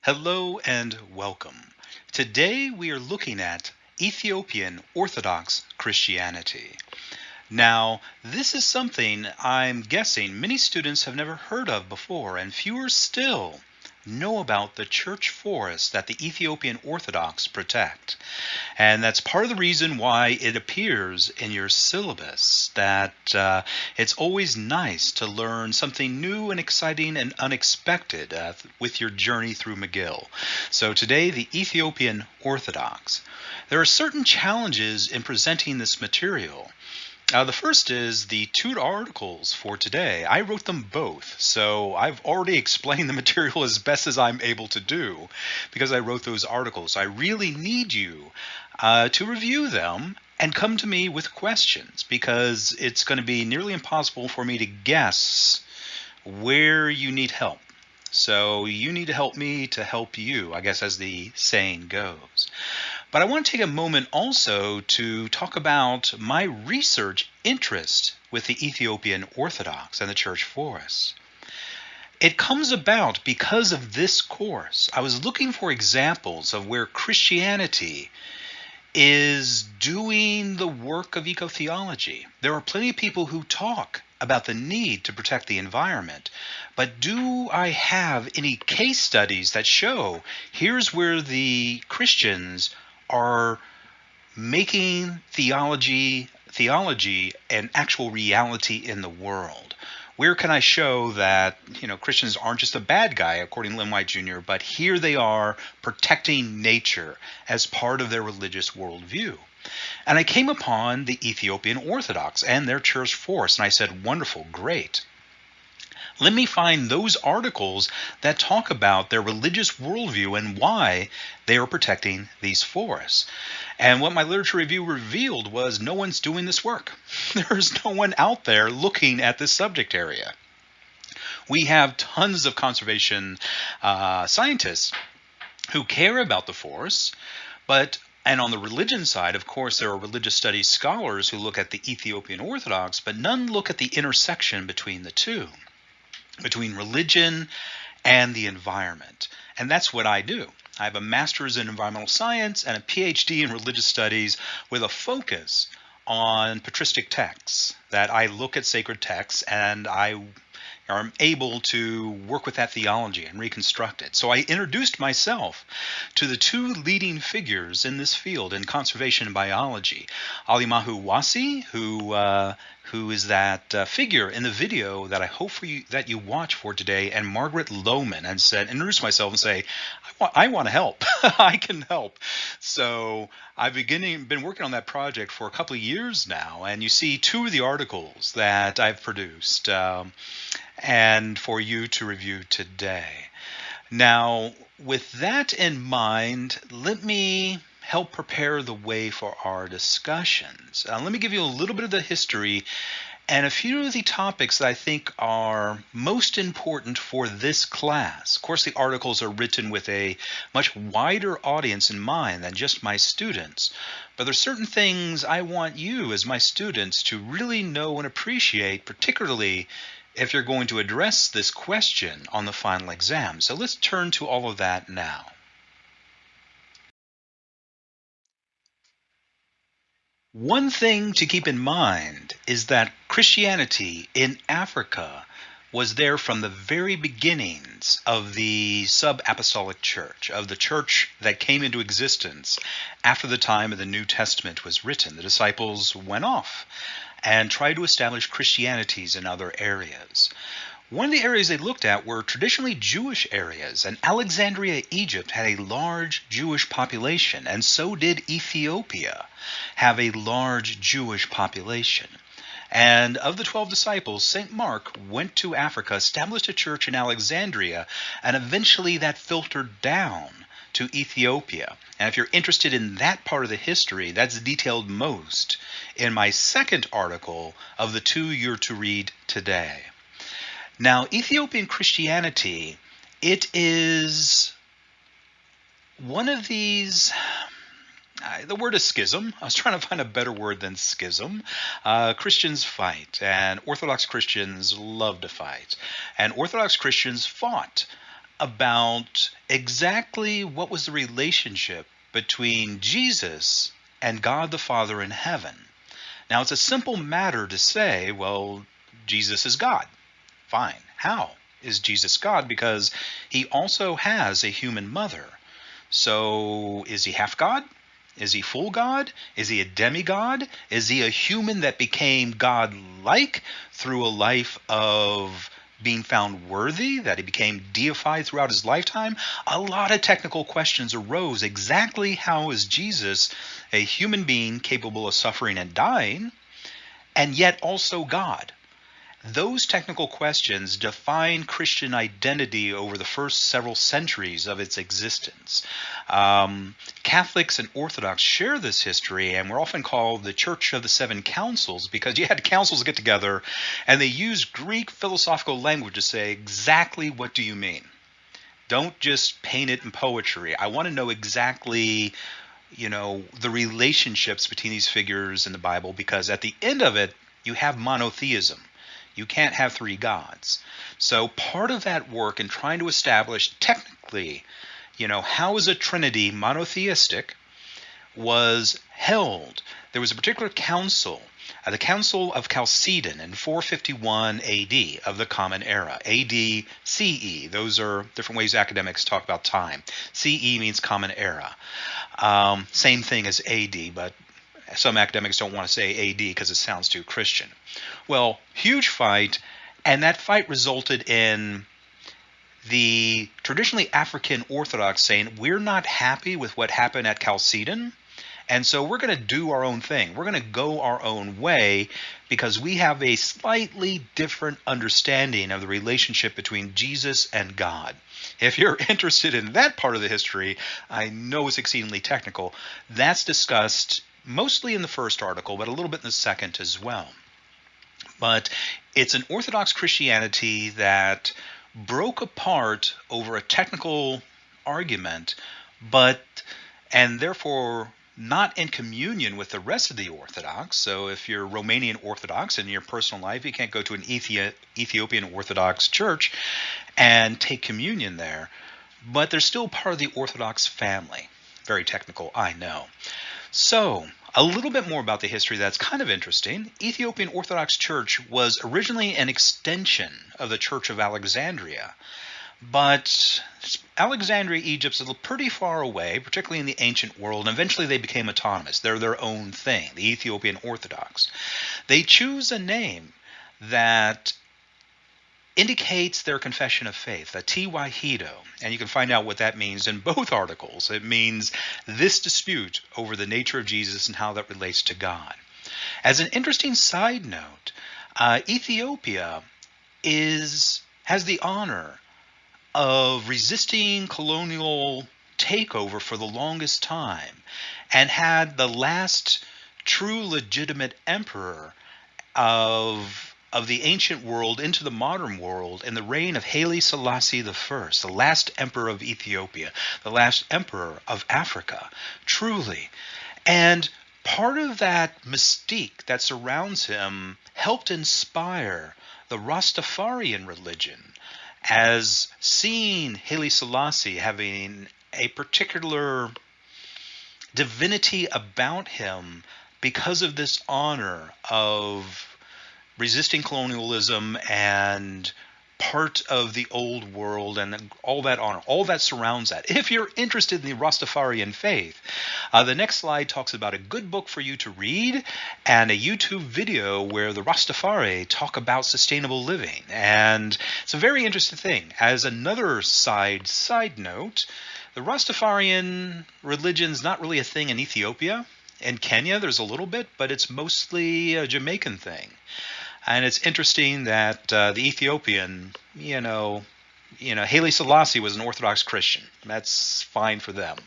Hello and welcome. Today we are looking at Ethiopian Orthodox Christianity. Now, this is something I'm guessing many students have never heard of before, and fewer still know about the church forest that the Ethiopian Orthodox protect. And that's part of the reason why it appears in your syllabus, that it's always nice to learn something new and exciting and unexpected with your journey through McGill. So today, the Ethiopian Orthodox. There are certain challenges in presenting this material. The first is the two articles for today. I wrote them both, so I've already explained the material as best as I'm able to do because I wrote those articles. I really need you to review them and come to me with questions because it's going to be nearly impossible for me to guess where you need help. So you need to help me to help you, I guess, as the saying goes. But I want to take a moment also to talk about my research interest with the Ethiopian Orthodox and the church forest. It comes about because of this course. I was looking for examples of where Christianity is doing the work of eco-theology. There are plenty of people who talk about the need to protect the environment, but do I have any case studies that show here's where the Christians are making theology an actual reality in the world? Where can I show that Christians aren't just a bad guy, according to Lynn White Jr., but here they are protecting nature as part of their religious worldview? And I came upon the Ethiopian Orthodox and their church force, and I said, wonderful, great. Let me find those articles that talk about their religious worldview and why they are protecting these forests. And what my literature review revealed was no one's doing this work. There's no one out there looking at this subject area. We have tons of conservation scientists who care about the forests, and on the religion side, of course, there are religious studies scholars who look at the Ethiopian Orthodox, but none look at the intersection between the two, between religion and the environment. And that's what I do. I have a master's in environmental science and a PhD in religious studies with a focus on patristic texts, that I look at sacred texts and I am able to work with that theology and reconstruct it. So I introduced myself to the two leading figures in this field in conservation biology, Alimahu Wasi, who is that figure in the video that I hope that you watch for today, and Margaret Lohman, and introduce myself and say, I want to help. I can help. So I've been working on that project for a couple of years now, and you see two of the articles that I've produced and for you to review today. Now, with that in mind, let me help prepare the way for our discussions. Let me give you a little bit of the history and a few of the topics that I think are most important for this class. Of course, the articles are written with a much wider audience in mind than just my students, but there are certain things I want you as my students to really know and appreciate, particularly if you're going to address this question on the final exam. So let's turn to all of that now. One thing to keep in mind is that Christianity in Africa was there from the very beginnings of the sub-apostolic church, of the church that came into existence after the time of the New Testament was written. The disciples went off and tried to establish Christianities in other areas. One of the areas they looked at were traditionally Jewish areas, and Alexandria, Egypt had a large Jewish population, and so did Ethiopia have a large Jewish population. And of the 12 disciples, St. Mark went to Africa, established a church in Alexandria, and eventually that filtered down to Ethiopia. And if you're interested in that part of the history, that's detailed most in my second article of the two you're to read today. Now, Ethiopian Christianity, it is one of these, the word is schism. I was trying to find a better word than schism. Christians fight, and Orthodox Christians love to fight. And Orthodox Christians fought about exactly what was the relationship between Jesus and God the Father in heaven. Now, it's a simple matter to say, well, Jesus is God. Fine. How is Jesus God? Because he also has a human mother. So is he half God? Is he full God? Is he a demigod? Is he a human that became God-like through a life of being found worthy, that he became deified throughout his lifetime? A lot of technical questions arose. Exactly how is Jesus a human being capable of suffering and dying, and yet also God? Those technical questions define Christian identity over the first several centuries of its existence. Catholics and Orthodox share this history, and we're often called the Church of the Seven Councils because you had councils get together and they used Greek philosophical language to say exactly what do you mean. Don't just paint it in poetry. I want to know exactly, the relationships between these figures in the Bible, because at the end of it, you have monotheism. You can't have three gods. So part of that work in trying to establish technically, how is a trinity monotheistic was held. There was a particular council, the Council of Chalcedon in 451 AD of the Common Era, AD CE. Those are different ways academics talk about time. CE means Common Era. Same thing as AD, but some academics don't want to say AD because it sounds too Christian. Well, huge fight, and that fight resulted in the traditionally African Orthodox saying, we're not happy with what happened at Chalcedon, and so we're going to do our own thing. We're going to go our own way because we have a slightly different understanding of the relationship between Jesus and God. If you're interested in that part of the history, I know it's exceedingly technical. That's discussed mostly in the first article, but a little bit in the second as well. But it's an Orthodox Christianity that broke apart over a technical argument, and therefore not in communion with the rest of the Orthodox. So if you're Romanian Orthodox in your personal life, you can't go to an Ethiopian Orthodox church and take communion there. But they're still part of the Orthodox family. Very technical, I know. So, a little bit more about the history that's kind of interesting. Ethiopian Orthodox Church was originally an extension of the Church of Alexandria. But Alexandria, Egypt's pretty far away, particularly in the ancient world, and eventually they became autonomous. They're their own thing, the Ethiopian Orthodox. They choose a name that indicates their confession of faith, a Tewahedo, and you can find out what that means in both articles. It means this dispute over the nature of Jesus and how that relates to God. As an interesting side note, Ethiopia has the honor of resisting colonial takeover for the longest time, and had the last true legitimate emperor of the ancient world into the modern world in the reign of Haile Selassie I, the last emperor of Ethiopia, the last emperor of Africa, truly. And part of that mystique that surrounds him helped inspire the Rastafarian religion, as seeing Haile Selassie having a particular divinity about him because of this honor of resisting colonialism and part of the old world and all that honor, all that surrounds that. If you're interested in the Rastafarian faith, the next slide talks about a good book for you to read and a YouTube video where the Rastafari talk about sustainable living. And it's a very interesting thing. As another side note, the Rastafarian religion's not really a thing in Ethiopia. In Kenya, there's a little bit, but it's mostly a Jamaican thing. And it's interesting that the Ethiopian, Haile Selassie was an Orthodox Christian. That's fine for them.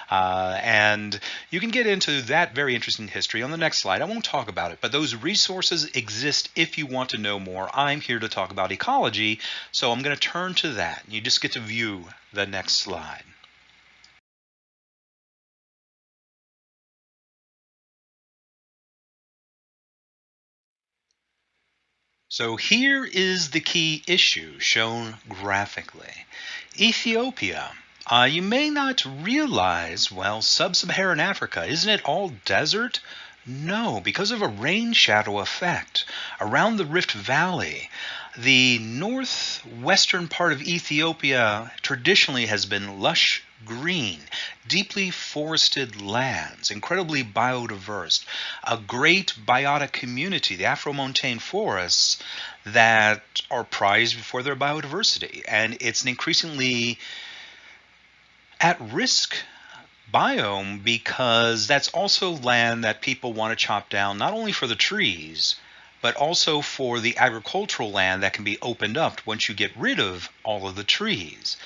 And you can get into that very interesting history on the next slide. I won't talk about it, but those resources exist if you want to know more. I'm here to talk about ecology, so I'm going to turn to that. You just get to view the next slide. So here is the key issue shown graphically. Ethiopia. You may not realize, well, sub-Saharan Africa, isn't it all desert? No, because of a rain shadow effect. Around the Rift Valley, the northwestern part of Ethiopia traditionally has been lush green, deeply forested lands, incredibly biodiverse, a great biotic community, the Afro-montane forests that are prized for their biodiversity. And it's an increasingly at-risk biome because that's also land that people want to chop down not only for the trees but also for the agricultural land that can be opened up once you get rid of all of the trees.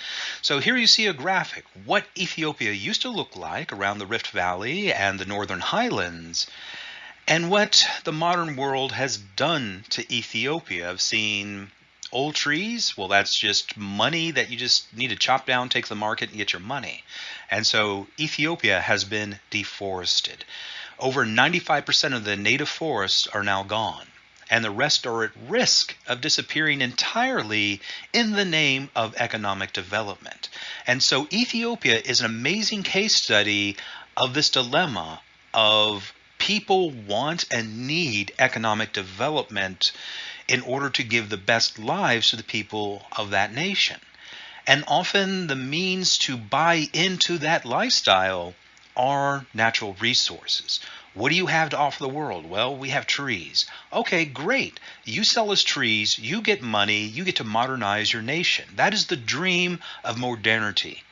So here you see a graphic what Ethiopia used to look like around the Rift Valley and the northern highlands, and what the modern world has done to Ethiopia. I've seen old trees. Well, that's just money that you just need to chop down, take to the market, and get your money. And so Ethiopia has been deforested. Over 95% of the native forests are now gone, and the rest are at risk of disappearing entirely in the name of economic development. And so Ethiopia is an amazing case study of this dilemma of people want and need economic development in order to give the best lives to the people of that nation. And often the means to buy into that lifestyle are natural resources. What do you have to offer the world? Well, we have trees. Okay, great. You sell us trees, you get money, you get to modernize your nation. That is the dream of modernity.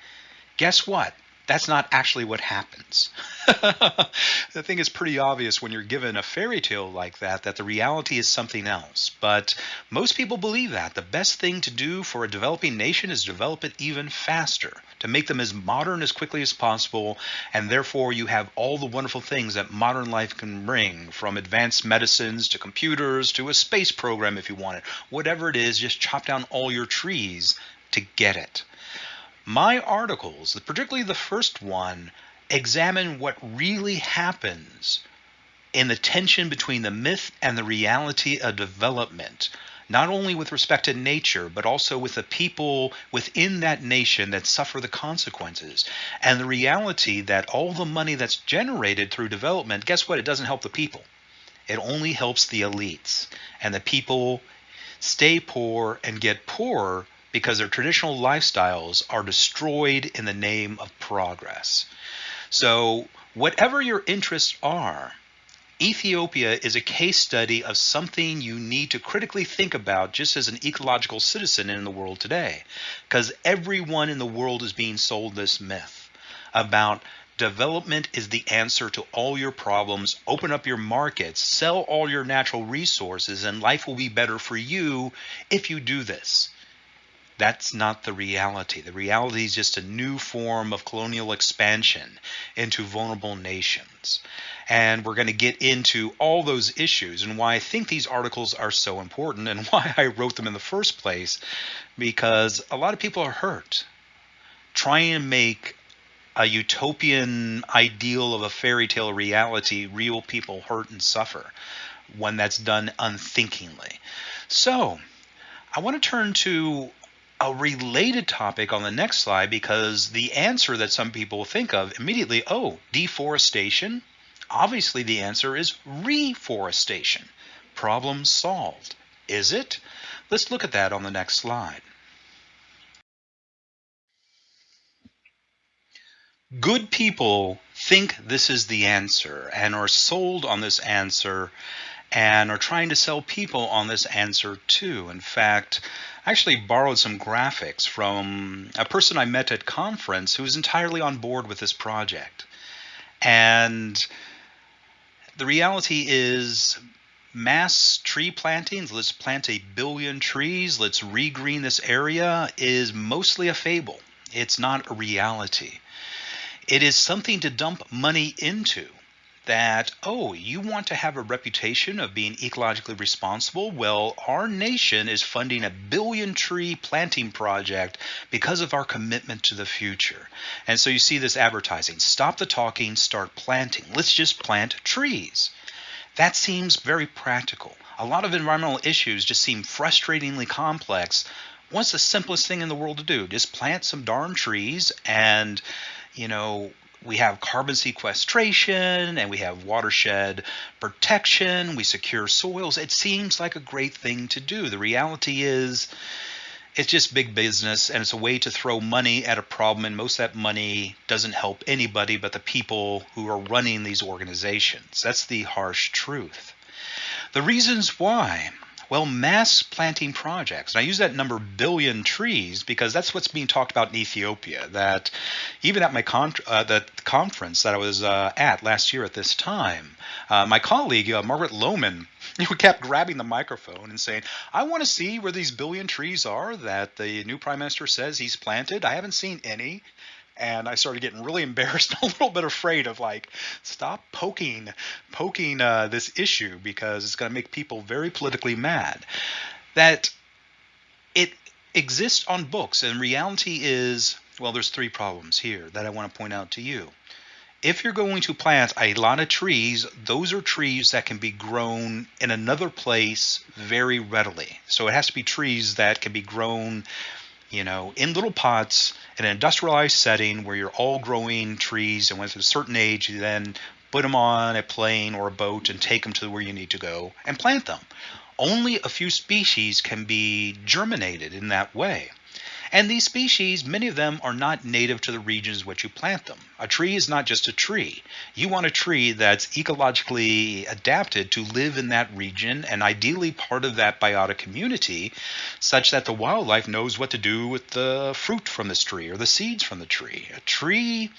Guess what? That's not actually what happens. I think it's pretty obvious when you're given a fairy tale like that the reality is something else. But most people believe that. The best thing to do for a developing nation is develop it even faster, to make them as modern as quickly as possible, and therefore you have all the wonderful things that modern life can bring, from advanced medicines to computers to a space program if you want it. Whatever it is, just chop down all your trees to get it. My articles, particularly the first one, examine what really happens in the tension between the myth and the reality of development, not only with respect to nature, but also with the people within that nation that suffer the consequences. And the reality that all the money that's generated through development, guess what? It doesn't help the people. It only helps the elites. And the people stay poor and get poorer because their traditional lifestyles are destroyed in the name of progress. So whatever your interests are, Ethiopia is a case study of something you need to critically think about just as an ecological citizen in the world today. Because everyone in the world is being sold this myth about development is the answer to all your problems. Open up your markets, sell all your natural resources, and life will be better for you if you do this. That's not the reality. The reality is just a new form of colonial expansion into vulnerable nations. And we're going to get into all those issues and why I think these articles are so important and why I wrote them in the first place, because a lot of people are hurt trying to make a utopian ideal of a fairy tale reality. Real people hurt and suffer when that's done unthinkingly. So I want to turn to a related topic on the next slide, because the answer that some people think of immediately, oh, deforestation? Obviously the answer is reforestation. Problem solved. Is it? Let's look at that on the next slide. Good people think this is the answer and are sold on this answer and are trying to sell people on this answer too. In fact, I actually borrowed some graphics from a person I met at conference who was entirely on board with this project. And the reality is mass tree plantings, let's plant 1 billion trees, let's regreen this area, is mostly a fable. It's not a reality. It is something to dump money into. That, oh, you want to have a reputation of being ecologically responsible? Well, our nation is funding 1 billion tree planting project because of our commitment to the future. And so you see this advertising, stop the talking, start planting. Let's just plant trees. That seems very practical. A lot of environmental issues just seem frustratingly complex. What's the simplest thing in the world to do? Just plant some darn trees and, you know, we have carbon sequestration and we have watershed protection. We secure soils. It seems like a great thing to do. The reality is, it's just big business and it's a way to throw money at a problem, and most of that money doesn't help anybody but the people who are running these organizations. That's the harsh truth. The reasons why. Well, mass planting projects. And I use that number billion trees because that's what's being talked about in Ethiopia. That even at my the conference that I was at last year at this time, my colleague Margaret Lohman kept grabbing the microphone and saying, "I want to see where these billion trees are that the new prime minister says he's planted. I haven't seen any." And I started getting really embarrassed, a little bit afraid of like, stop poking this issue because it's going to make people very politically mad. That it exists on books, and reality is, well, there's three problems here that I want to point out to you. If you're going to plant a lot of trees, those are trees that can be grown in another place very readily. So it has to be trees that can be grown, in little pots in an industrialized setting where you're all growing trees, and when it's a certain age, you then put them on a plane or a boat and take them to where you need to go and plant them. Only a few species can be germinated in that way. And these species, many of them are not native to the regions in which you plant them. A tree is not just a tree. You want a tree that's ecologically adapted to live in that region and ideally part of that biotic community such that the wildlife knows what to do with the fruit from this tree or the seeds from the tree. A tree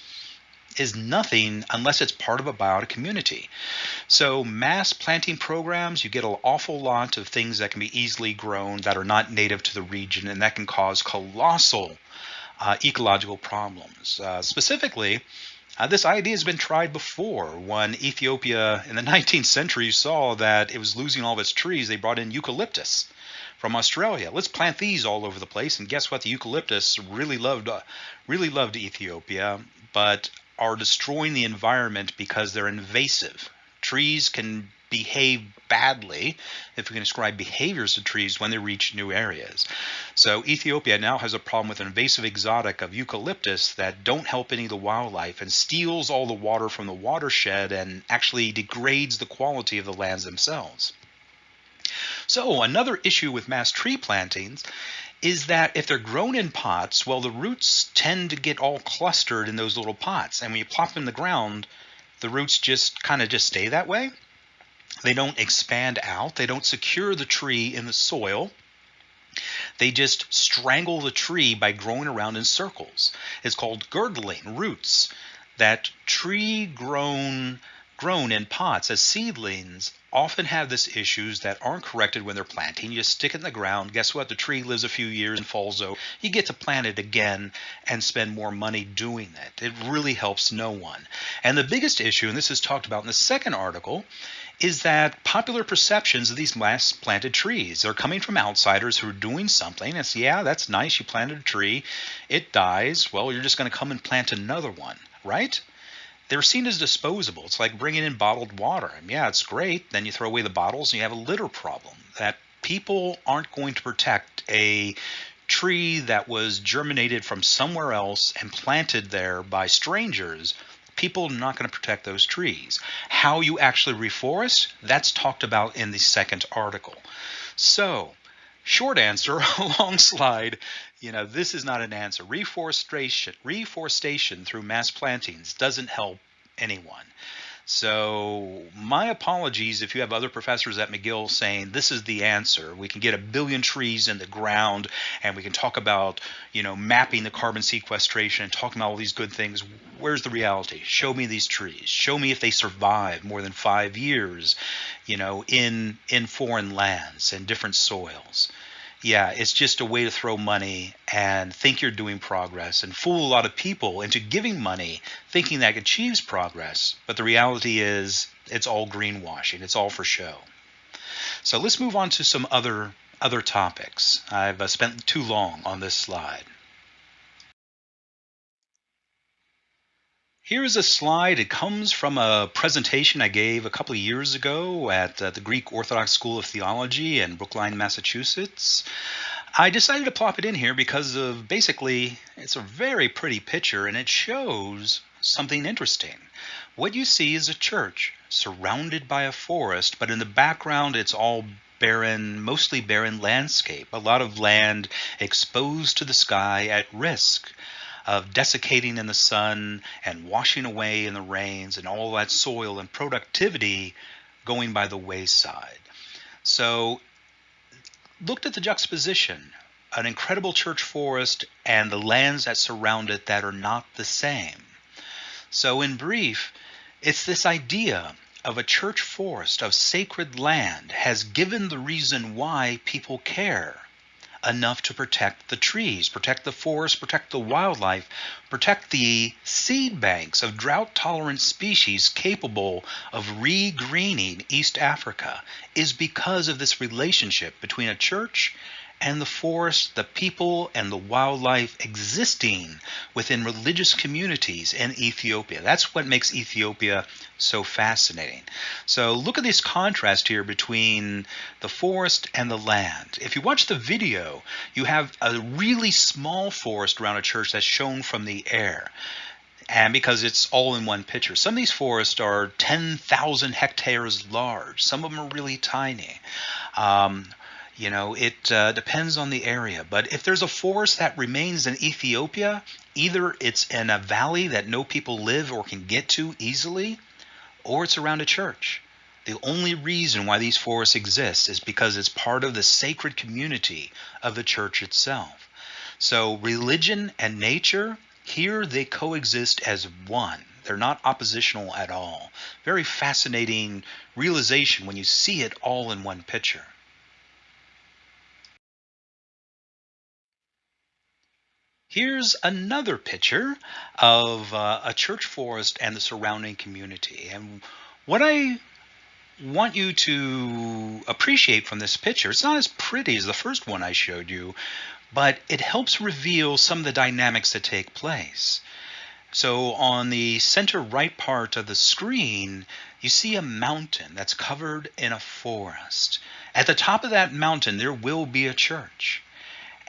is nothing unless it's part of a biotic community. So mass planting programs, you get an awful lot of things that can be easily grown that are not native to the region, and that can cause colossal ecological problems. Specifically, this idea has been tried before. When Ethiopia in the 19th century saw that it was losing all of its trees, they brought in eucalyptus from Australia. Let's plant these all over the place, and guess what? The eucalyptus really loved Ethiopia, but are destroying the environment because they're invasive. Trees can behave badly, if we can describe behaviors of trees, when they reach new areas. So Ethiopia now has a problem with an invasive exotic of eucalyptus that don't help any of the wildlife and steals all the water from the watershed and actually degrades the quality of the lands themselves. So another issue with mass tree plantings is that if they're grown in pots, well, the roots tend to get all clustered in those little pots. And when you plop them in the ground, the roots just kind of just stay that way. They don't expand out. They don't secure the tree in the soil. They just strangle the tree by growing around in circles. It's called girdling roots. That tree grown in pots as seedlings often have this issues that aren't corrected when they're planting. You just stick it in the ground. Guess what? The tree lives a few years and falls over. You get to plant it again and spend more money doing it. It really helps no one. And the biggest issue, and this is talked about in the second article, is that popular perceptions of these mass planted trees are coming from outsiders who are doing something. It's, yeah, that's nice. You planted a tree. It dies. Well, you're just going to come and plant another one, right? They're seen as disposable. It's like bringing in bottled water. And yeah, it's great. Then you throw away the bottles and you have a litter problem. That people aren't going to protect a tree that was germinated from somewhere else and planted there by strangers. People are not going to protect those trees. How you actually reforest, that's talked about in the second article. So, short answer, long slide, this is not an answer. Reforestation through mass plantings doesn't help anyone. So my apologies if you have other professors at McGill saying this is the answer. We can get 1 billion trees in the ground and we can talk about, mapping the carbon sequestration and talking about all these good things. Where's the reality? Show me these trees. Show me if they survive more than 5 years, in foreign lands and different soils. Yeah, it's just a way to throw money and think you're doing progress and fool a lot of people into giving money thinking that achieves progress. But the reality is it's all greenwashing. It's all for show. So let's move on to some other topics. I've spent too long on this slide. Here is a slide. It comes from a presentation I gave a couple of years ago at the Greek Orthodox School of Theology in Brookline, Massachusetts. I decided to plop it in here because of basically it's a very pretty picture and it shows something interesting. What you see is a church surrounded by a forest, but in the background it's all barren, mostly barren landscape, a lot of land exposed to the sky at risk of desiccating in the sun and washing away in the rains, and all that soil and productivity going by the wayside. So looked at the juxtaposition, an incredible church forest and the lands that surround it that are not the same. So in brief, it's this idea of a church forest of sacred land has given the reason why people care enough to protect the trees, protect the forest, protect the wildlife, protect the seed banks of drought-tolerant species capable of re-greening East Africa, is because of this relationship between a church and the forest, the people, and the wildlife existing within religious communities in Ethiopia. That's what makes Ethiopia so fascinating. So look at this contrast here between the forest and the land. If you watch the video, you have a really small forest around a church that's shown from the air. And because it's all in one picture. Some of these forests are 10,000 hectares large. Some of them are really tiny. It depends on the area. But if there's a forest that remains in Ethiopia, either it's in a valley that no people live or can get to easily, or it's around a church. The only reason why these forests exist is because it's part of the sacred community of the church itself. So religion and nature, here they coexist as one. They're not oppositional at all. Very fascinating realization when you see it all in one picture. Here's another picture of a church forest and the surrounding community. And what I want you to appreciate from this picture, it's not as pretty as the first one I showed you, but it helps reveal some of the dynamics that take place. So on the center right part of the screen, you see a mountain that's covered in a forest. At the top of that mountain, there will be a church.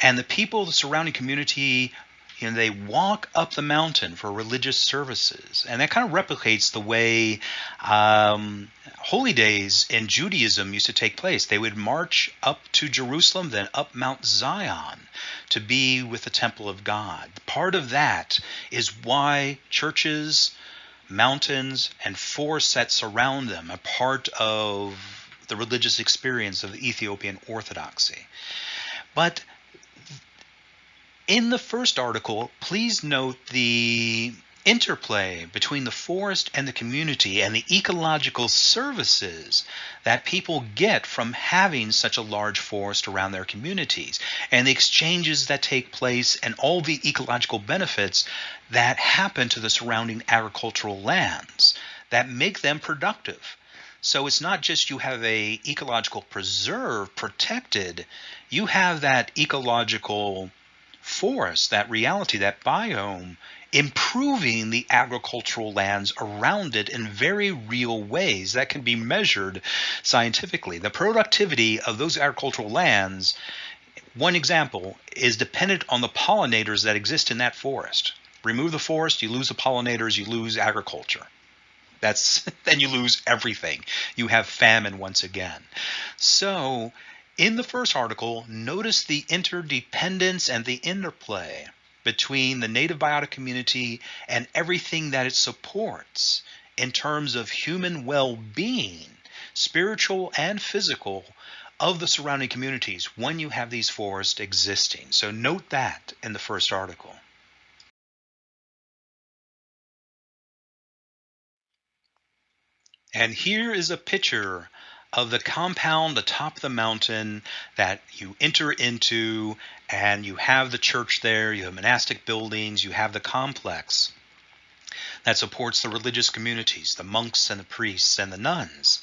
And the people, the surrounding community, they walk up the mountain for religious services. And that kind of replicates the way holy days in Judaism used to take place. They would march up to Jerusalem, then up Mount Zion to be with the temple of God. Part of that is why churches, mountains, and forests that surround them are part of the religious experience of the Ethiopian Orthodoxy. But in the first article, please note the interplay between the forest and the community and the ecological services that people get from having such a large forest around their communities, and the exchanges that take place and all the ecological benefits that happen to the surrounding agricultural lands that make them productive. So it's not just you have a ecological preserve protected, you have that ecological forest, that reality, that biome, improving the agricultural lands around it in very real ways that can be measured scientifically. The productivity of those agricultural lands, one example, is dependent on the pollinators that exist in that forest. Remove the forest, you lose the pollinators, you lose agriculture. Then you lose everything. You have famine once again. So in the first article, notice the interdependence and the interplay between the native biotic community and everything that it supports in terms of human well-being, spiritual and physical, of the surrounding communities when you have these forests existing. So note that in the first article. And here is a picture of the compound atop the mountain that you enter into, and you have the church there, you have monastic buildings, you have the complex that supports the religious communities, the monks and the priests and the nuns.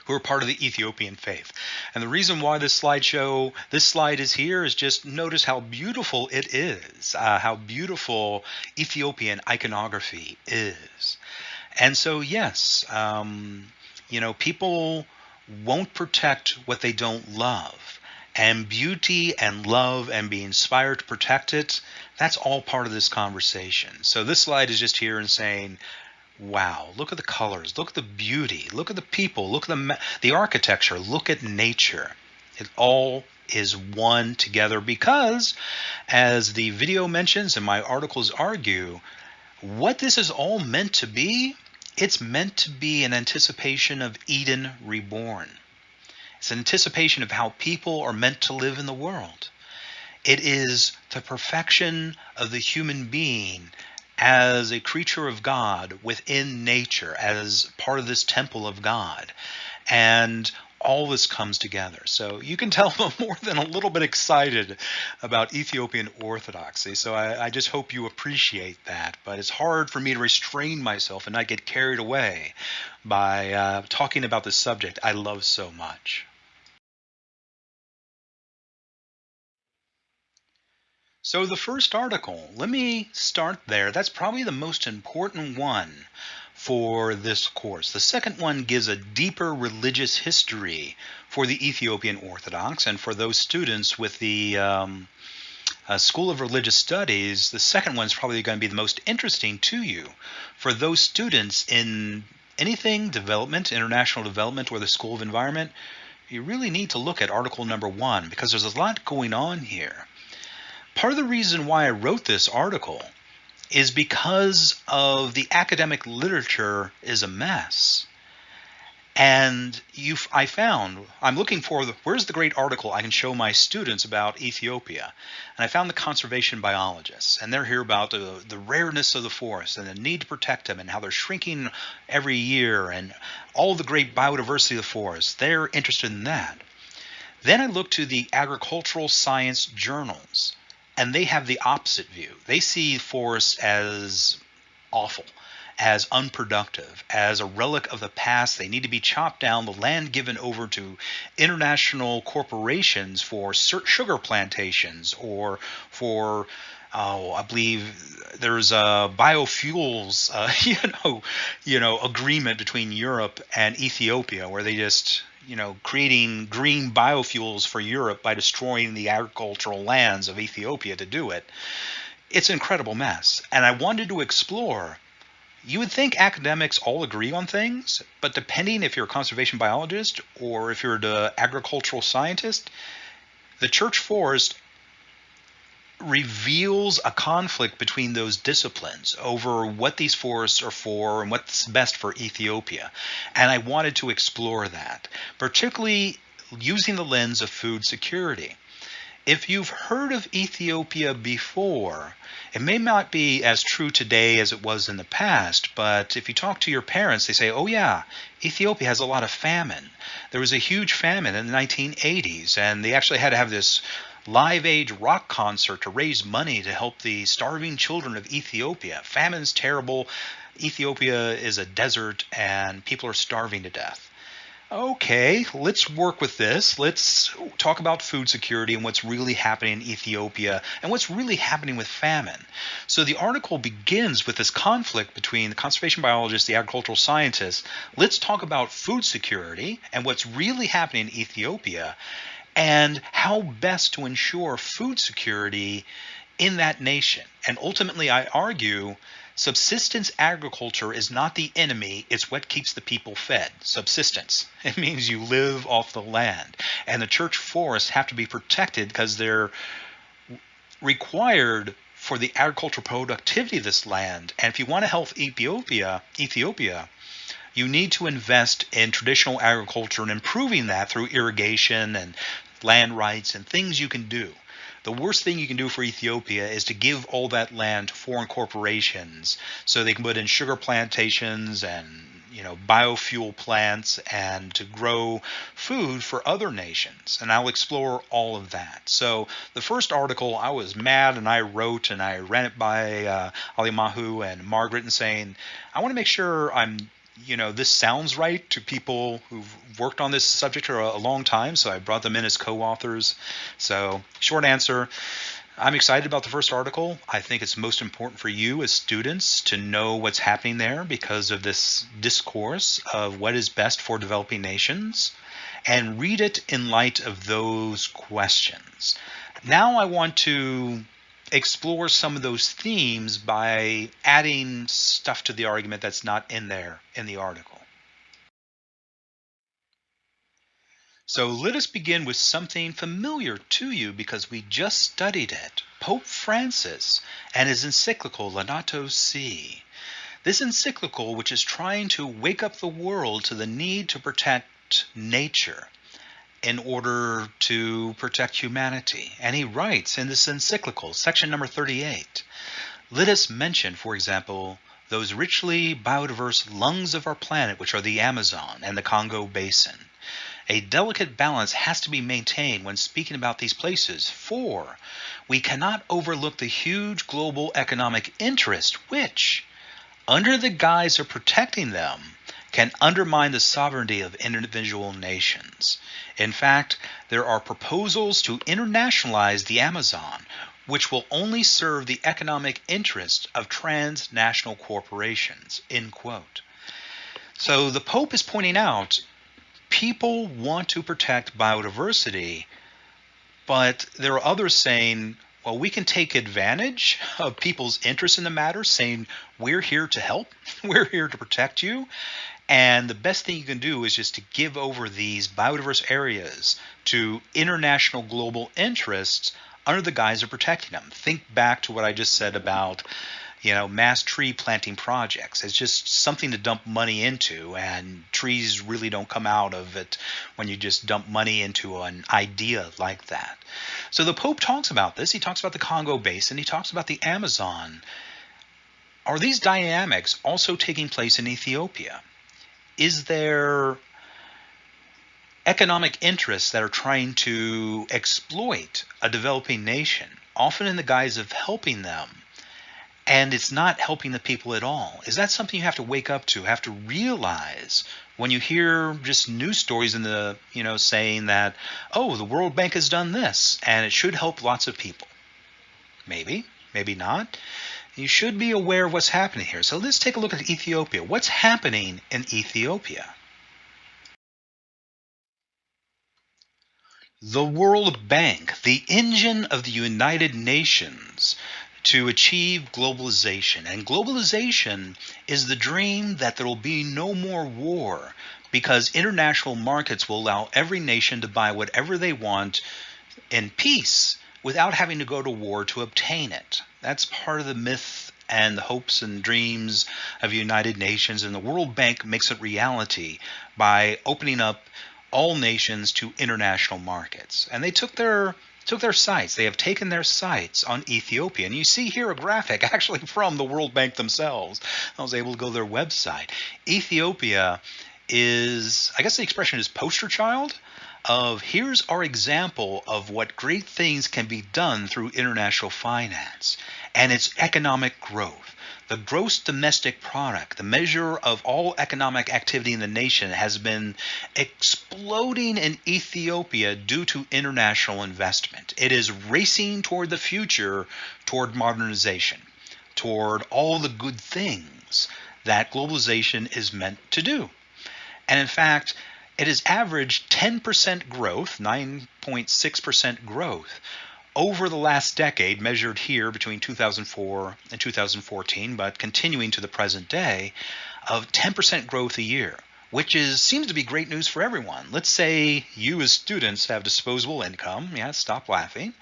who are part of the Ethiopian faith. And the reason why this slide is here is just notice how beautiful it is, how beautiful Ethiopian iconography is. And so, yes, people won't protect what they don't love. And beauty and love and being inspired to protect it, that's all part of this conversation. So this slide is just here and saying, wow, look at the colors, look at the beauty, look at the people, look at the architecture, look at nature. It all is one together because, as the video mentions and my articles argue, what this is all meant to be, it's meant to be an anticipation of Eden reborn. It's an anticipation of how people are meant to live in the world. It is the perfection of the human being as a creature of God within nature, as part of this temple of God. And all this comes together. So you can tell I'm more than a little bit excited about Ethiopian Orthodoxy. So I just hope you appreciate that. But it's hard for me to restrain myself and not get carried away by talking about this subject I love so much. So the first article, let me start there. That's probably the most important one for this course. The second one gives a deeper religious history for the Ethiopian Orthodox, and for those students with the School of Religious Studies, the second one is probably going to be the most interesting to you. For those students in anything development, international development, or the School of Environment, you really need to look at article number 1 because there's a lot going on here. Part of the reason why I wrote this article is because of the academic literature is a mess. And I'm looking for where's the great article I can show my students about Ethiopia. And I found the conservation biologists, and they're here about the rareness of the forest and the need to protect them and how they're shrinking every year and all the great biodiversity of the forest. They're interested in that. Then I look to the agricultural science journals. And they have the opposite view. They see forests as awful, as unproductive, as a relic of the past. They need to be chopped down, the land given over to international corporations for sugar plantations or for, I believe there's a biofuels, agreement between Europe and Ethiopia where they just creating green biofuels for Europe by destroying the agricultural lands of Ethiopia to do it. It's an incredible mess. And I wanted to explore, you would think academics all agree on things, but depending if you're a conservation biologist or if you're the agricultural scientist, the church forest reveals a conflict between those disciplines over what these forests are for and what's best for Ethiopia. And I wanted to explore that, particularly using the lens of food security. If you've heard of Ethiopia before, it may not be as true today as it was in the past, but if you talk to your parents, they say, oh yeah, Ethiopia has a lot of famine. There was a huge famine in the 1980s, and they actually had to have this Live Aid rock concert to raise money to help the starving children of Ethiopia. Famine's terrible. Ethiopia is a desert and people are starving to death. Okay, let's work with this. Let's talk about food security and what's really happening in Ethiopia and what's really happening with famine. So the article begins with this conflict between the conservation biologists, the agricultural scientists. Let's talk about food security and what's really happening in Ethiopia and how best to ensure food security in that nation. And ultimately, I argue subsistence agriculture is not the enemy, it's what keeps the people fed. Subsistence. It means you live off the land. And the church forests have to be protected because they're required for the agricultural productivity of this land. And if you want to help Ethiopia, you need to invest in traditional agriculture and improving that through irrigation and land rights and things you can do. The worst thing you can do for Ethiopia is to give all that land to foreign corporations so they can put in sugar plantations and biofuel plants and to grow food for other nations. And I'll explore all of that. So the first article, I was mad and I wrote and I ran it by Ali Mahu and Margaret and saying, I want to make sure I'm this sounds right to people who've worked on this subject for a long time, so I brought them in as co-authors. So, short answer, I'm excited about the first article. I think it's most important for you as students to know what's happening there because of this discourse of what is best for developing nations, and read it in light of those questions. Now I want to explore some of those themes by adding stuff to the argument that's not in there in the article. So let us begin with something familiar to you because we just studied it. Pope Francis and his encyclical Laudato Si. This encyclical, which is trying to wake up the world to the need to protect nature in order to protect humanity. And he writes in this encyclical, section number 38, let us mention, for example, those richly biodiverse lungs of our planet, which are the Amazon and the Congo Basin. A delicate balance has to be maintained when speaking about these places, for we cannot overlook the huge global economic interest which, under the guise of protecting them, can undermine the sovereignty of individual nations. In fact, there are proposals to internationalize the Amazon, which will only serve the economic interests of transnational corporations. End quote. So the Pope is pointing out people want to protect biodiversity, but there are others saying, well, we can take advantage of people's interest in the matter, saying, we're here to help, we're here to protect you. And the best thing you can do is just to give over these biodiverse areas to international global interests under the guise of protecting them. Think back to what I just said about mass tree planting projects. It's just something to dump money into, and trees really don't come out of it when you just dump money into an idea like that. So the Pope talks about this. He talks about the Congo Basin. He talks about the Amazon. Are these dynamics also taking place in Ethiopia? Is there economic interests that are trying to exploit a developing nation, often in the guise of helping them, and it's not helping the people at all? Is that something you have to wake up to, have to realize when you hear just news stories in the, saying that, oh, the World Bank has done this and it should help lots of people? Maybe, maybe not. You should be aware of what's happening here. So let's take a look at Ethiopia. What's happening in Ethiopia? The World Bank, the engine of the United Nations to achieve globalization. And globalization is the dream that there will be no more war because international markets will allow every nation to buy whatever they want in peace without having to go to war to obtain it. That's part of the myth and the hopes and dreams of the United Nations, and the World Bank makes it reality by opening up all nations to international markets. And they took their sights. They have taken their sights on Ethiopia. And you see here a graphic actually from the World Bank themselves. I was able to go to their website. Ethiopia is, I guess the expression is poster child of here's our example of what great things can be done through international finance and its economic growth. The gross domestic product, the measure of all economic activity in the nation, has been exploding in Ethiopia due to international investment. It is racing toward the future, toward modernization, toward all the good things that globalization is meant to do. And in fact, it has averaged 10% growth, 9.6% growth, over the last decade, measured here between 2004 and 2014, but continuing to the present day, of 10% growth a year, which seems to be great news for everyone. Let's say you as students have disposable income. Yeah, stop laughing.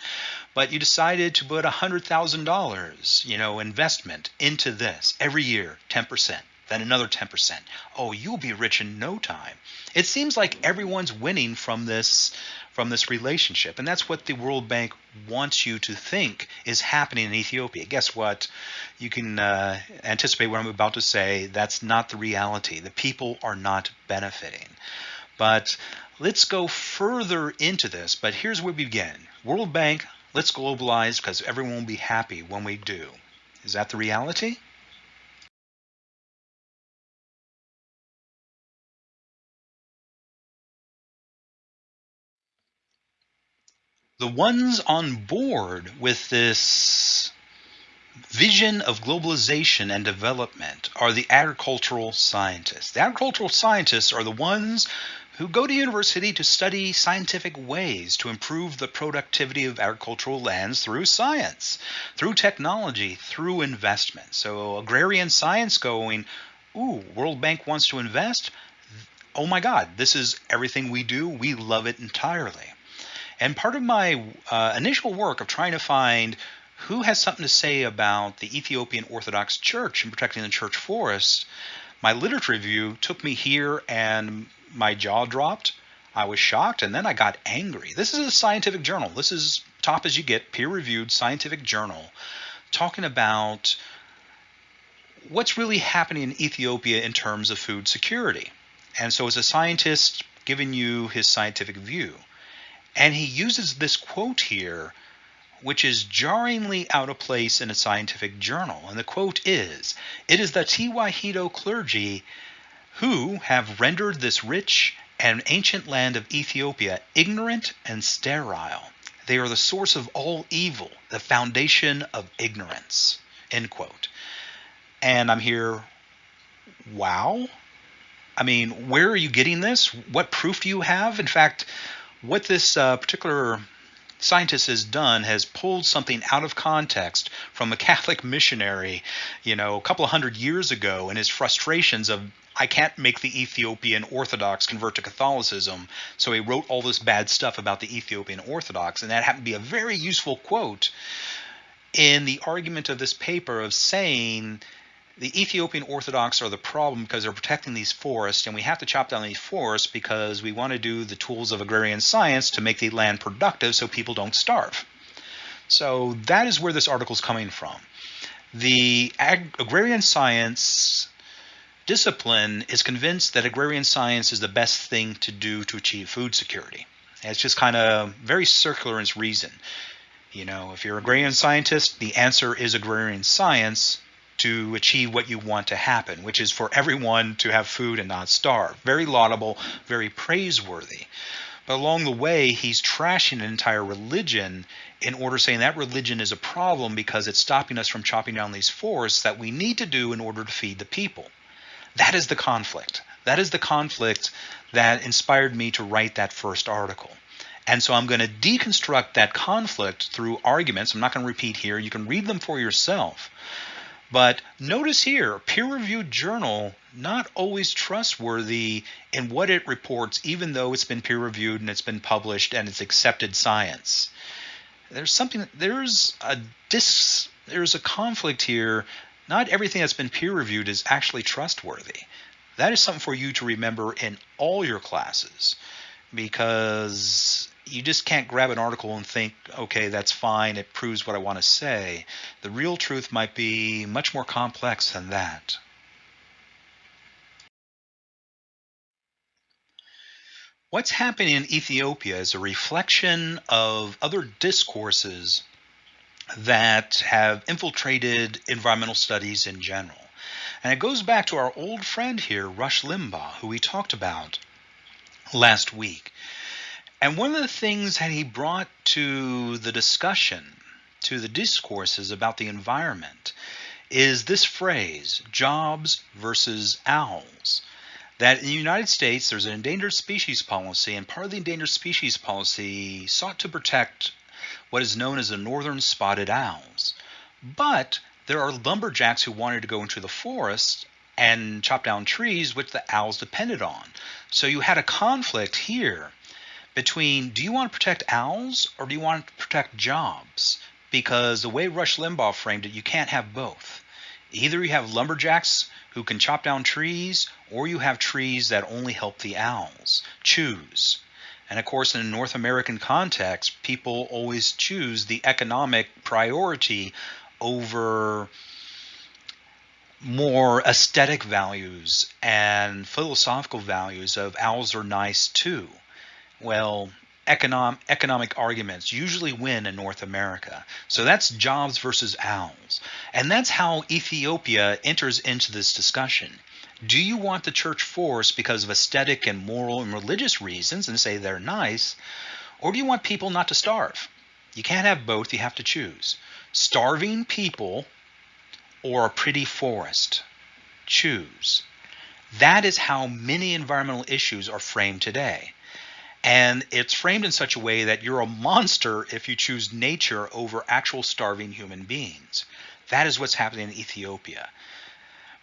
But you decided to put $100,000, investment into this every year, 10%. Then another 10%. Oh, you'll be rich in no time. It seems like everyone's winning from this relationship. And that's what the World Bank wants you to think is happening in Ethiopia. Guess what? You can anticipate what I'm about to say. That's not the reality. The people are not benefiting. But let's go further into this. But here's where we begin. World Bank, let's globalize because everyone will be happy when we do. Is that the reality? The ones on board with this vision of globalization and development are the agricultural scientists. The agricultural scientists are the ones who go to university to study scientific ways to improve the productivity of agricultural lands through science, through technology, through investment. So agrarian science going, ooh, World Bank wants to invest. Oh my God, this is everything we do. We love it entirely. And part of my initial work of trying to find who has something to say about the Ethiopian Orthodox Church and protecting the church forest, my literature review took me here and my jaw dropped. I was shocked and then I got angry. This is a scientific journal. This is top as you get, peer-reviewed scientific journal talking about what's really happening in Ethiopia in terms of food security. And so as a scientist giving you his scientific view. And he uses this quote here, which is jarringly out of place in a scientific journal. And the quote is, "It is the Tiwahedo clergy who have rendered this rich and ancient land of Ethiopia ignorant and sterile. They are the source of all evil, the foundation of ignorance." End quote. And I'm here, wow. I mean, where are you getting this? What proof do you have? In fact, what this particular scientist has done has pulled something out of context from a Catholic missionary, a couple of hundred years ago, and his frustrations of, I can't make the Ethiopian Orthodox convert to Catholicism, so he wrote all this bad stuff about the Ethiopian Orthodox, and that happened to be a very useful quote in the argument of this paper of saying the Ethiopian Orthodox are the problem because they're protecting these forests, and we have to chop down these forests because we want to do the tools of agrarian science to make the land productive so people don't starve. So that is where this article is coming from. The agrarian science discipline is convinced that agrarian science is the best thing to do to achieve food security. And it's just kind of very circular in its reason. If you're an agrarian scientist, the answer is agrarian science to achieve what you want to happen, which is for everyone to have food and not starve. Very laudable, very praiseworthy. But along the way, he's trashing an entire religion in order saying that religion is a problem because it's stopping us from chopping down these forests that we need to do in order to feed the people. That is the conflict. That is the conflict that inspired me to write that first article. And so I'm going to deconstruct that conflict through arguments. I'm not going to repeat here. You can read them for yourself. But notice here, peer-reviewed journal, not always trustworthy in what it reports, even though it's been peer-reviewed and it's been published and it's accepted science. There's a conflict here. Not everything that's been peer-reviewed is actually trustworthy. That is something for you to remember in all your classes, because you just can't grab an article and think, okay, that's fine, it proves what I want to say. The real truth might be much more complex than that. What's happening in Ethiopia is a reflection of other discourses that have infiltrated environmental studies in general. And it goes back to our old friend here, Rush Limbaugh, who we talked about last week. And one of the things that he brought to the discussion, to the discourses about the environment, is this phrase, jobs versus owls. That in the United States, there's an endangered species policy, and part of the endangered species policy sought to protect what is known as the northern spotted owls. But there are lumberjacks who wanted to go into the forest and chop down trees, which the owls depended on. So you had a conflict here between, do you want to protect owls or do you want to protect jobs? Because the way Rush Limbaugh framed it, you can't have both. Either you have lumberjacks who can chop down trees, or you have trees that only help the owls. Choose. And of course, in a North American context, people always choose the economic priority over more aesthetic values and philosophical values of owls are nice too. Well, economic arguments usually win in North America. So that's jobs versus owls. And that's how Ethiopia enters into this discussion. Do you want the church force because of aesthetic and moral and religious reasons and say they're nice? Or do you want people not to starve? You can't have both, you have to choose. Starving people or a pretty forest? Choose. That is how many environmental issues are framed today. And it's framed in such a way that you're a monster if you choose nature over actual starving human beings. That is what's happening in Ethiopia.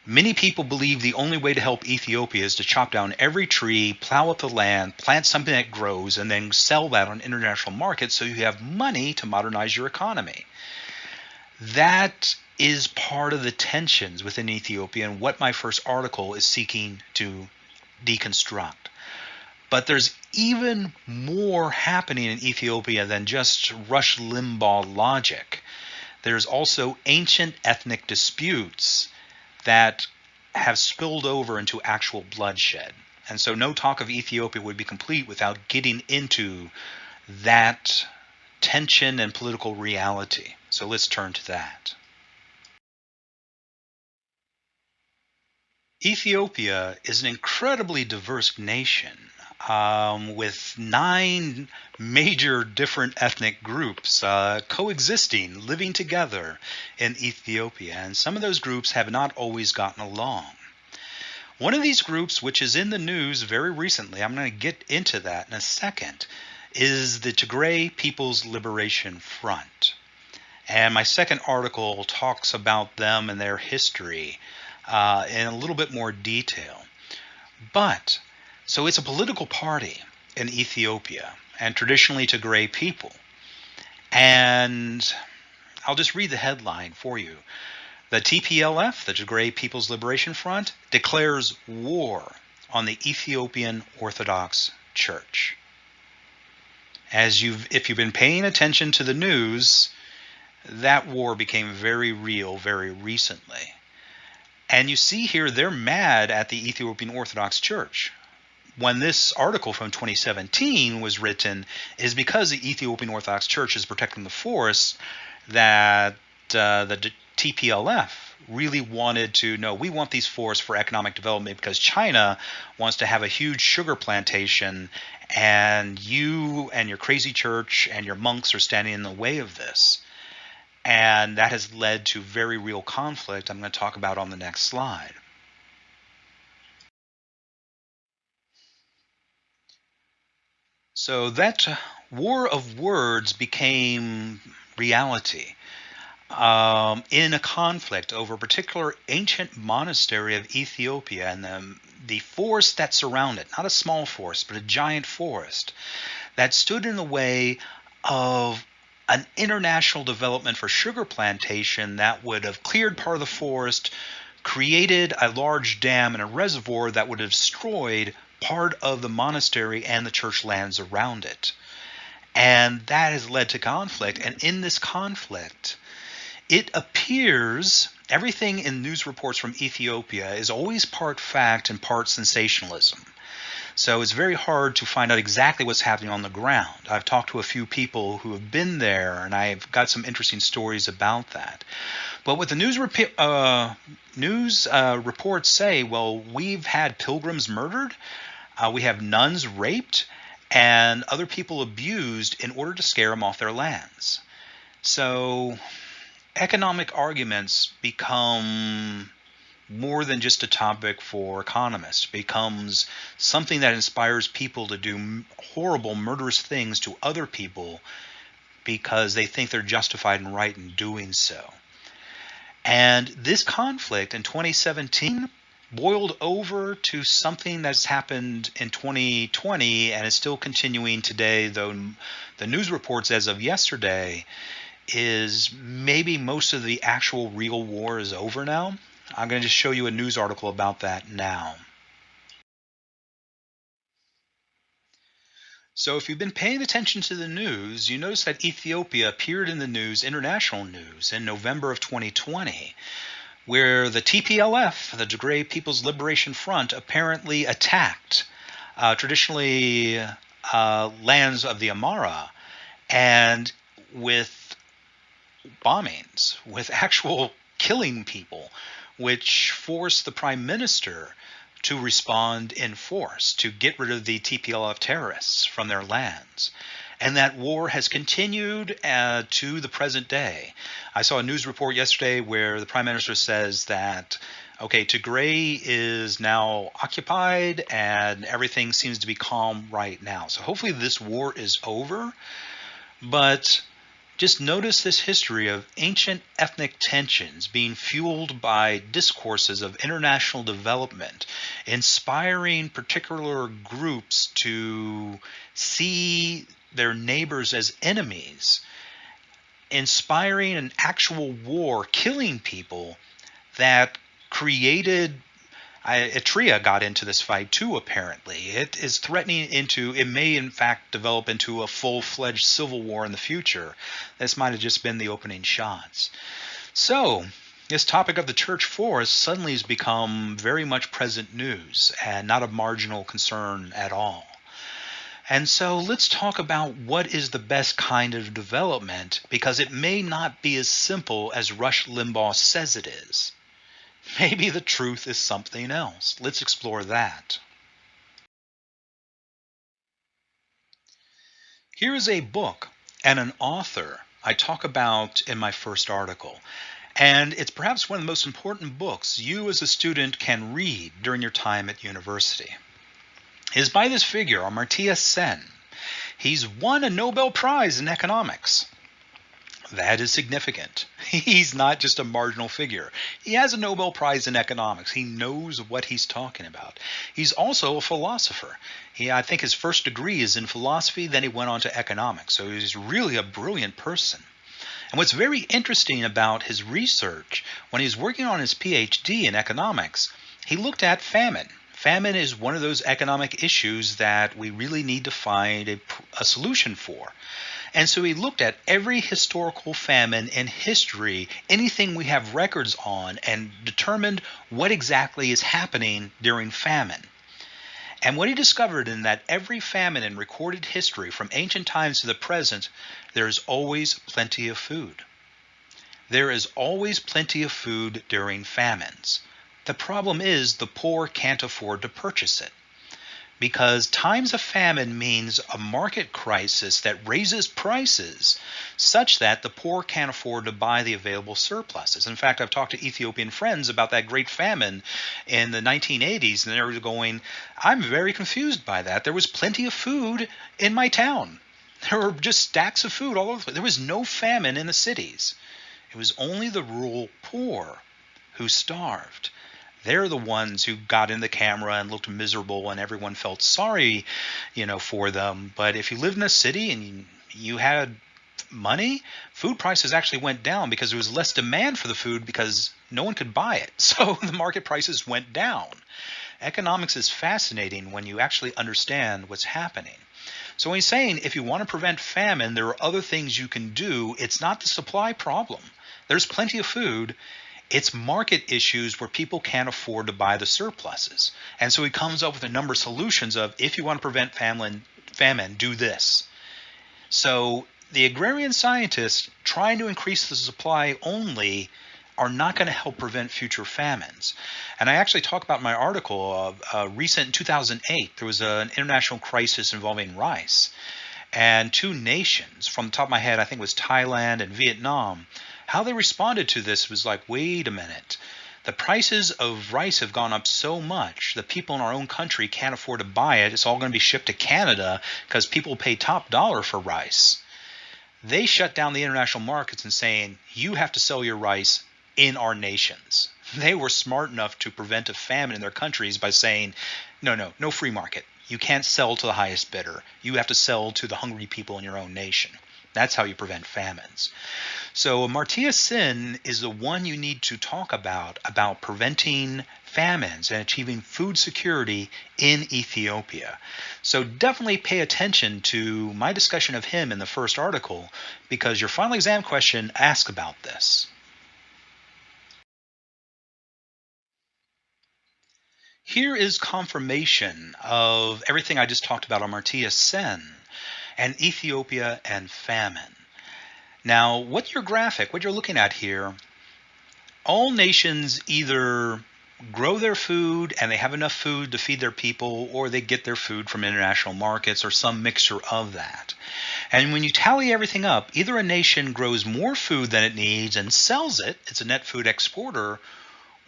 Many people believe the only way to help Ethiopia is to chop down every tree, plow up the land, plant something that grows, and then sell that on international markets so you have money to modernize your economy. That is part of the tensions within Ethiopia and what my first article is seeking to deconstruct. But there's even more happening in Ethiopia than just Rush Limbaugh logic. There's also ancient ethnic disputes that have spilled over into actual bloodshed. And so no talk of Ethiopia would be complete without getting into that tension and political reality. So let's turn to that. Ethiopia is an incredibly diverse nation with 9 major different ethnic groups coexisting, living together in Ethiopia. And some of those groups have not always gotten along. One of these groups, which is in the news very recently, I'm going to get into that in a second, is the Tigray People's Liberation Front. And my second article talks about them and their history in a little bit more detail. So it's a political party in Ethiopia, and traditionally Tigray people. And I'll just read the headline for you. The TPLF, the Tigray People's Liberation Front, declares war on the Ethiopian Orthodox Church. If you've been paying attention to the news, that war became very real very recently. And you see here they're mad at the Ethiopian Orthodox Church. When this article from 2017 was written, is because the Ethiopian Orthodox Church is protecting the forests that the TPLF really wanted to know, we want these forests for economic development because China wants to have a huge sugar plantation, and you and your crazy church and your monks are standing in the way of this. And that has led to very real conflict I'm going to talk about on the next slide. So that war of words became reality in a conflict over a particular ancient monastery of Ethiopia and the forest that surrounded it, not a small forest, but a giant forest that stood in the way of an international development for sugar plantation that would have cleared part of the forest, created a large dam and a reservoir that would have destroyed part of the monastery and the church lands around it. And that has led to conflict. And in this conflict, it appears everything in news reports from Ethiopia is always part fact and part sensationalism. So it's very hard to find out exactly what's happening on the ground. I've talked to a few people who have been there, and I've got some interesting stories about that. But what the news reports say, well, we've had pilgrims murdered, we have nuns raped, and other people abused in order to scare them off their lands. So economic arguments become more than just a topic for economists. It becomes something that inspires people to do horrible, murderous things to other people because they think they're justified and right in doing so. And this conflict in 2017 boiled over to something that's happened in 2020 and is still continuing today, though the news reports as of yesterday is maybe most of the actual real war is over now. I'm going to just show you a news article about that now. So if you've been paying attention to the news, you notice that Ethiopia appeared in the news, international news, in November of 2020, where the TPLF, the Tigray People's Liberation Front, apparently attacked traditionally lands of the Amhara, and with bombings, with actual killing people, which forced the prime minister to respond in force to get rid of the TPLF terrorists from their lands. And that war has continued to the present day. I saw a news report yesterday where the Prime Minister says that, okay, Tigray is now occupied and everything seems to be calm right now. So hopefully this war is over. But just notice this history of ancient ethnic tensions being fueled by discourses of international development, inspiring particular groups to see their neighbors as enemies, inspiring an actual war, killing people that created. Eritrea got into this fight too, apparently. It is threatening it may in fact develop into a full-fledged civil war in the future. This might have just been the opening shots. So, this topic of the church forest suddenly has become very much present news and not a marginal concern at all. And so let's talk about what is the best kind of development, because it may not be as simple as Rush Limbaugh says it is. Maybe the truth is something else. Let's explore that. Here is a book and an author I talk about in my first article. And it's perhaps one of the most important books you as a student can read during your time at university. It is by this figure, Amartya Sen. He's won a Nobel Prize in economics. That is significant. He's not just a marginal figure. He has a Nobel Prize in economics. He knows what he's talking about. He's also a philosopher. I think his first degree is in philosophy, then he went on to economics. So he's really a brilliant person. And what's very interesting about his research, when he was working on his PhD in economics, he looked at famine. Famine is one of those economic issues that we really need to find a solution for. And so he looked at every historical famine in history, anything we have records on, and determined what exactly is happening during famine. And what he discovered in that every famine in recorded history, from ancient times to the present, there is always plenty of food. There is always plenty of food during famines. The problem is the poor can't afford to purchase it, because times of famine means a market crisis that raises prices such that the poor can't afford to buy the available surpluses. In fact, I've talked to Ethiopian friends about that great famine in the 1980s, and they were going, I'm very confused by that. There was plenty of food in my town. There were just stacks of food all over the place. There was no famine in the cities. It was only the rural poor who starved. They're the ones who got in the camera and looked miserable, and everyone felt sorry, for them. But if you lived in a city and you had money, food prices actually went down because there was less demand for the food because no one could buy it. So the market prices went down. Economics is fascinating when you actually understand what's happening. So when he's saying if you want to prevent famine, there are other things you can do. It's not the supply problem. There's plenty of food. It's market issues where people can't afford to buy the surpluses. And so he comes up with a number of solutions of, if you want to prevent famine, do this. So the agrarian scientists trying to increase the supply only are not going to help prevent future famines. And I actually talk about in my article recent in 2008, there was an international crisis involving rice. And two nations, from the top of my head, I think it was Thailand and Vietnam, how they responded to this was like, wait a minute. The prices of rice have gone up so much that people in our own country can't afford to buy it. It's all going to be shipped to Canada because people pay top dollar for rice. They shut down the international markets and saying, you have to sell your rice in our nations. They were smart enough to prevent a famine in their countries by saying, no free market. You can't sell to the highest bidder. You have to sell to the hungry people in your own nation. That's how you prevent famines. So Amartya Sen is the one you need to talk about preventing famines and achieving food security in Ethiopia. So definitely pay attention to my discussion of him in the first article, because your final exam question asks about this. Here is confirmation of everything I just talked about on Amartya Sen and Ethiopia and famine. Now, what you're looking at here, all nations either grow their food and they have enough food to feed their people, or they get their food from international markets or some mixture of that. And when you tally everything up, either a nation grows more food than it needs and sells it, it's a net food exporter,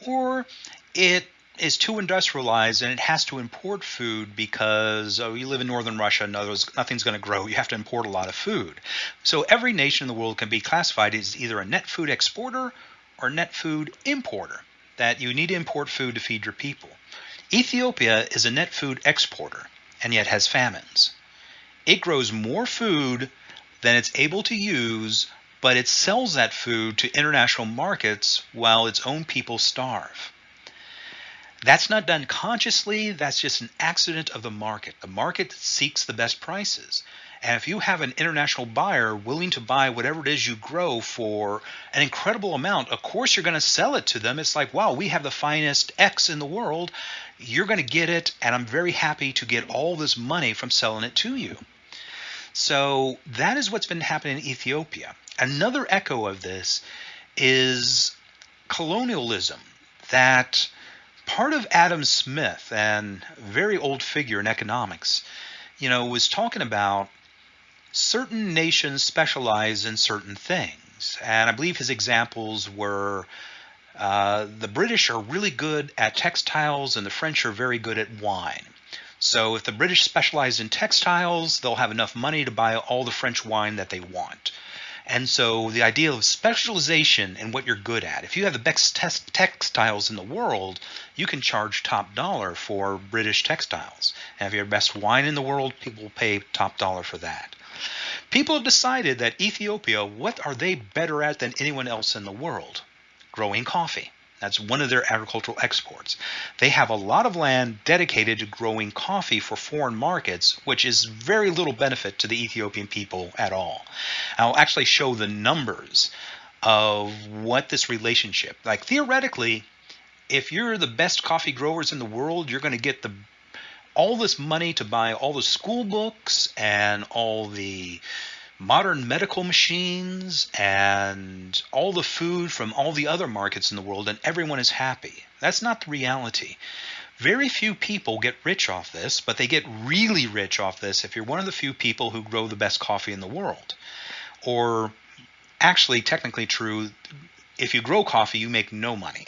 or it is too industrialized and it has to import food because you live in northern Russia, nothing's going to grow. You have to import a lot of food. So every nation in the world can be classified as either a net food exporter or net food importer, that you need to import food to feed your people. Ethiopia is a net food exporter and yet has famines. It grows more food than it's able to use, but it sells that food to international markets while its own people starve. That's not done consciously, that's just an accident of the market. The market seeks the best prices. And if you have an international buyer willing to buy whatever it is you grow for an incredible amount, of course you're going to sell it to them. It's like, wow, we have the finest X in the world. You're going to get it, and I'm very happy to get all this money from selling it to you. So that is what's been happening in Ethiopia. Another echo of this is colonialism, that part of Adam Smith, and a very old figure in economics, was talking about certain nations specialize in certain things. And I believe his examples were the British are really good at textiles and the French are very good at wine. So if the British specialize in textiles, they'll have enough money to buy all the French wine that they want. And so the idea of specialization in what you're good at. If you have the best textiles in the world, you can charge top dollar for British textiles. And if you have the best wine in the world, people will pay top dollar for that. People have decided that Ethiopia, what are they better at than anyone else in the world? Growing coffee. That's one of their agricultural exports. They have a lot of land dedicated to growing coffee for foreign markets, which is very little benefit to the Ethiopian people at all. I'll actually show the numbers of what this relationship, like theoretically, if you're the best coffee growers in the world, you're going to get all this money to buy all the school books and all the modern medical machines and all the food from all the other markets in the world, and everyone is happy. That's not the reality. Very few people get rich off this, but they get really rich off this if you're one of the few people who grow the best coffee in the world. Or actually, technically true, if you grow coffee, you make no money.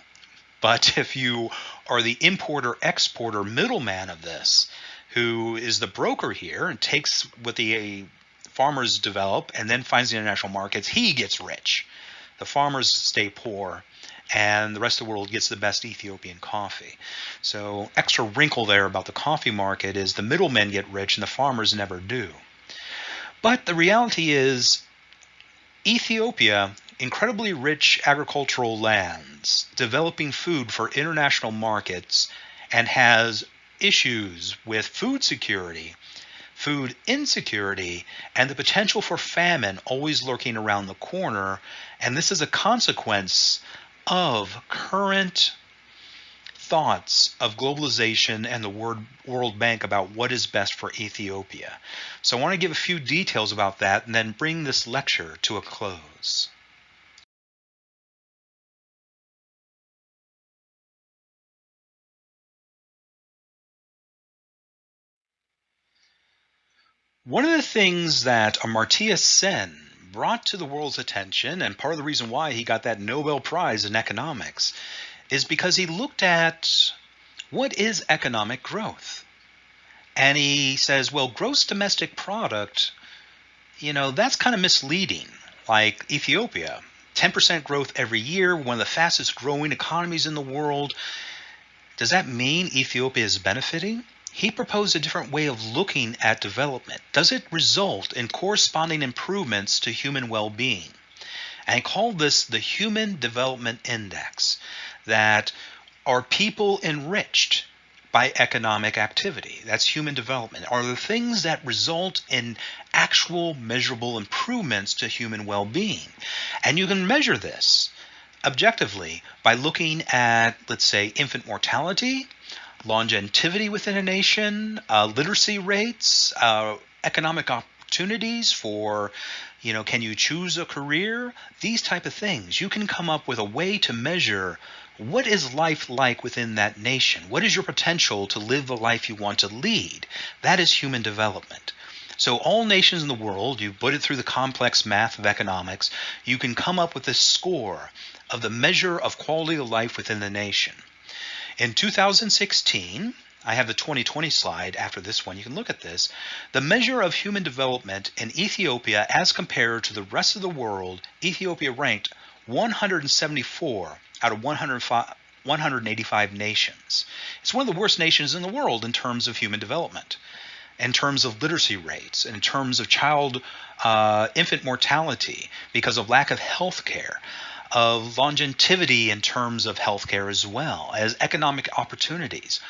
But if you are the importer-exporter middleman of this, who is the broker here and takes what the farmers develop and then finds the international markets, he gets rich. The farmers stay poor, and the rest of the world gets the best Ethiopian coffee. So extra wrinkle there about the coffee market is the middlemen get rich and the farmers never do. But the reality is Ethiopia, incredibly rich agricultural lands, developing food for international markets, and has issues with food security, food insecurity, and the potential for famine always lurking around the corner. And this is a consequence of current thoughts of globalization and the World Bank about what is best for Ethiopia. So I want to give a few details about that and then bring this lecture to a close. One of the things that Amartya Sen brought to the world's attention, and part of the reason why he got that Nobel Prize in economics, is because he looked at what is economic growth. And he says, well, gross domestic product, that's kind of misleading. Like Ethiopia, 10% growth every year, one of the fastest growing economies in the world. Does that mean Ethiopia is benefiting? He proposed a different way of looking at development. Does it result in corresponding improvements to human well-being? And he called this the Human Development Index, that are people enriched by economic activity? That's human development. Are the things that result in actual measurable improvements to human well-being? And you can measure this objectively by looking at, let's say, infant mortality, longevity within a nation, literacy rates, economic opportunities for, can you choose a career? These type of things. You can come up with a way to measure What is life like within that nation? What is your potential to live the life you want to lead? That is human development. So all nations in the world, you put it through the complex math of economics, you can come up with this score of the measure of quality of life within the nation. In 2016, I have the 2020 slide after this one. You can look at this. The measure of human development in Ethiopia as compared to the rest of the world, Ethiopia ranked 174 out of 185 nations. It's one of the worst nations in the world in terms of human development, in terms of literacy rates, in terms of infant mortality because of lack of health care, of longevity in terms of healthcare as well as economic opportunities.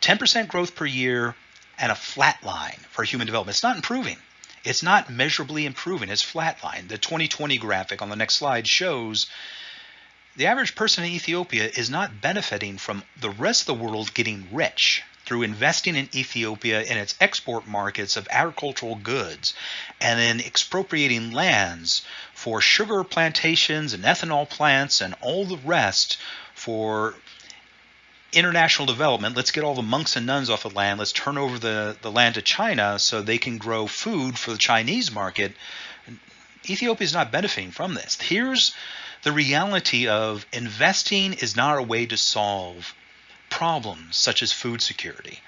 10% growth per year and a flat line for human development. It's not improving. It's not measurably improving. It's flatline. The 2020 graphic on the next slide shows the average person in Ethiopia is not benefiting from the rest of the world getting rich through investing in Ethiopia in its export markets of agricultural goods and then expropriating lands for sugar plantations and ethanol plants and all the rest for international development. Let's get all the monks and nuns off the land. Let's turn over the land to China so they can grow food for the Chinese market. Ethiopia is not benefiting from this. Here's the reality of investing is not a way to solve problems such as food security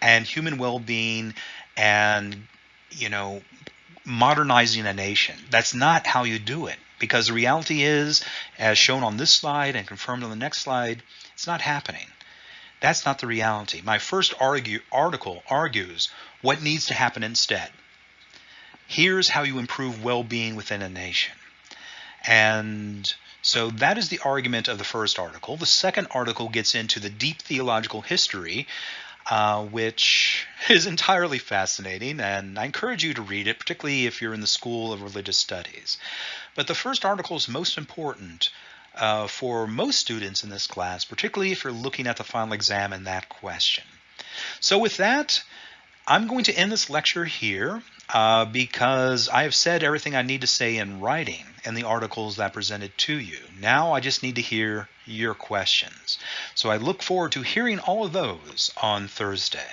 and human well-being and, modernizing a nation. That's not how you do it, because the reality is, as shown on this slide and confirmed on the next slide, it's not happening. That's not the reality. My first article argues what needs to happen instead. Here's how you improve well-being within a nation. And so that is the argument of the first article. The second article gets into the deep theological history, which is entirely fascinating, and I encourage you to read it, particularly if you're in the School of Religious Studies. But the first article is most important for most students in this class, particularly if you're looking at the final exam and that question. So with that, I'm going to end this lecture here because I have said everything I need to say in writing in the articles that I presented to you. Now I just need to hear your questions. So I look forward to hearing all of those on Thursday.